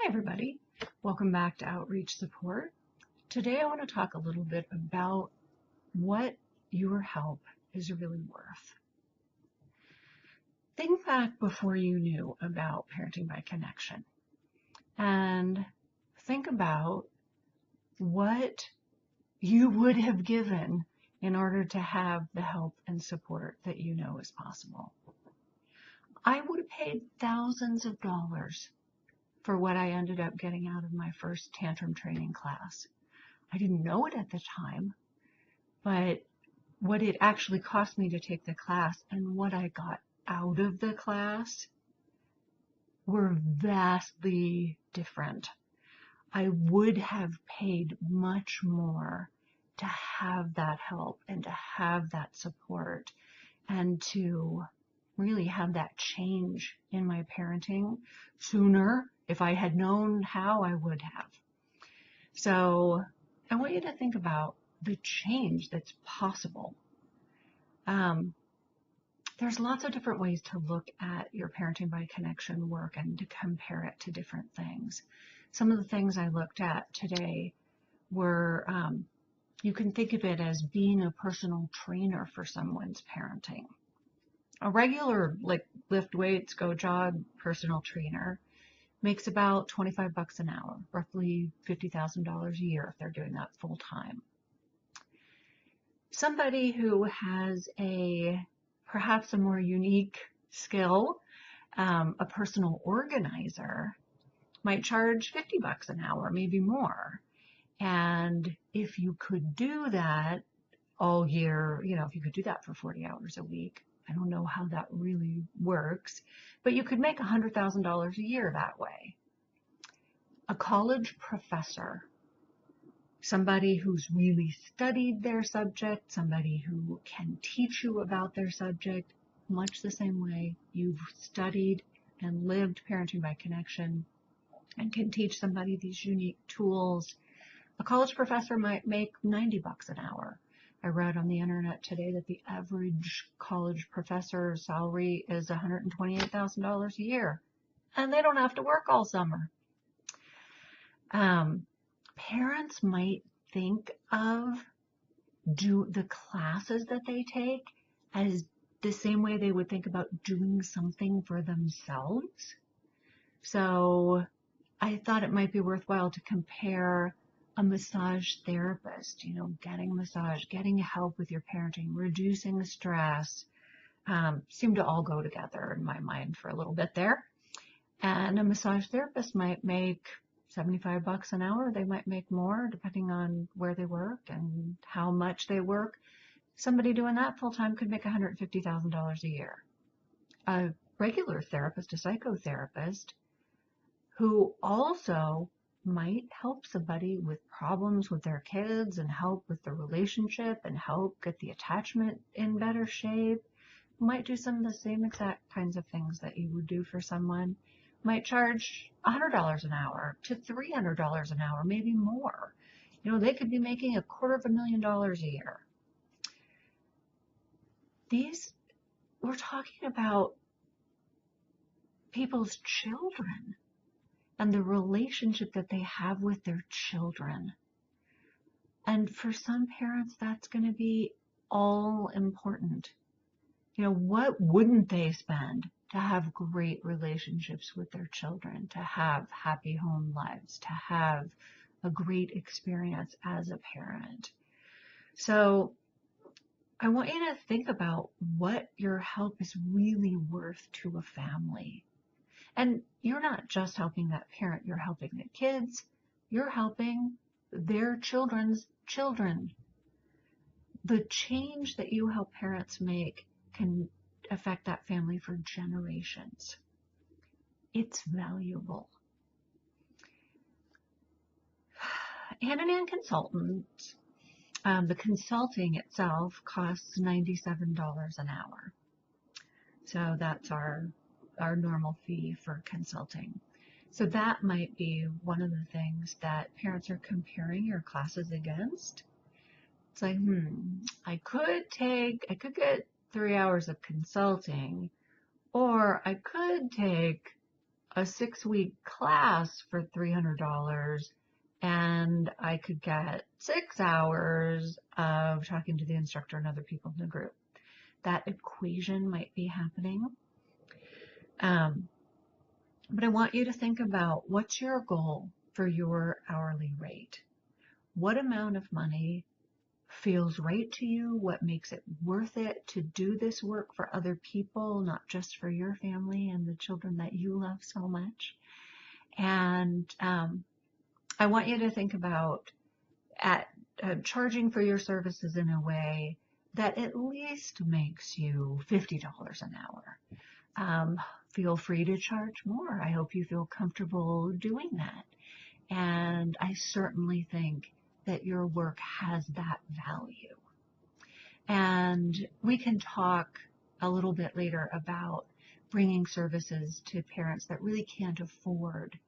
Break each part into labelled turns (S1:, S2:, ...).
S1: Hi everybody, welcome back to Outreach Support. Today I want to talk a little bit about what your help is really worth. Think back before you knew about Parenting by Connection and think about what you would have given in order to have the help and support that you know is possible. I would have paid thousands of dollars for what I ended up getting out of my first tantrum training class. I didn't know it at the time, but what it actually cost me to take the class and what I got out of the class were vastly different. I would have paid much more to have that help and to have that support and to really have that change in my parenting sooner. If I had known how, I would have. So I want you to think about the change that's possible. There's lots of different ways to look at your Parenting by Connection work and to compare it to different things. Some of the things I looked at today were, you can think of it as being a personal trainer for someone's parenting. A regular, like lift weights, go jog personal trainer makes about $25 an hour, roughly $50,000 a year if they're doing that full time. Somebody who has perhaps a more unique skill, a personal organizer, might charge $50 an hour, maybe more. And if you could do that all year, if you could do that for 40 hours a week, I don't know how that really works, but you could make $100,000 a year that way. A college professor, somebody who's really studied their subject, somebody who can teach you about their subject, much the same way you've studied and lived Parenting by Connection and can teach somebody these unique tools. A college professor might make $90 an hour. I read on the internet today that the average college professor salary is $128,000 a year, and they don't have to work all summer. Parents might think of the classes that they take as the same way they would think about doing something for themselves. So I thought it might be worthwhile to compare a massage therapist, getting a massage, getting help with your parenting, reducing stress, seem to all go together in my mind for a little bit there. And a massage therapist might make $75 an hour. They might make more depending on where they work and how much they work. Somebody doing that full time could make $150,000 a year. A regular therapist, a psychotherapist, who also might help somebody with problems with their kids and help with the relationship and help get the attachment in better shape, might do some of the same exact kinds of things that you would do for someone, might charge $100 an hour to $300 an hour, maybe more. They could be making $250,000 a year. We're talking about people's children and the relationship that they have with their children. And for some parents, that's going to be all important. What wouldn't they spend to have great relationships with their children, to have happy home lives, to have a great experience as a parent? So I want you to think about what your help is really worth to a family. And you're not just helping that parent, you're helping the kids, you're helping their children's children. The change that you help parents make can affect that family for generations. It's valuable. Hand-in-Hand Consultants, the consulting itself costs $97 an hour. So that's our normal fee for consulting. So that might be one of the things that parents are comparing your classes against. It's like, I could get 3 hours of consulting, or I could take a 6-week class for $300 and I could get 6 hours of talking to the instructor and other people in the group. That equation might be happening. But I want you to think about what's your goal for your hourly rate? What amount of money feels right to you? What makes it worth it to do this work for other people, not just for your family and the children that you love so much? And I want you to think about charging for your services in a way that at least makes you $50 an hour. Feel free to charge more. I hope you feel comfortable doing that. And I certainly think that your work has that value. And we can talk a little bit later about bringing services to parents that really can't afford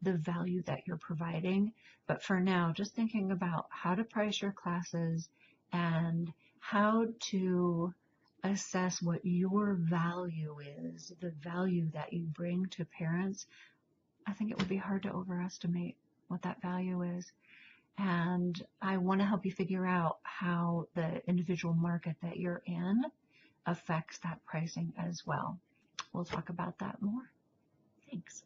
S1: the value that you're providing. But for now, just thinking about how to price your classes and how to assess what your value is, the value that you bring to parents, I think it would be hard to overestimate what that value is. And I want to help you figure out how the individual market that you're in affects that pricing as well. We'll talk about that more. Thanks.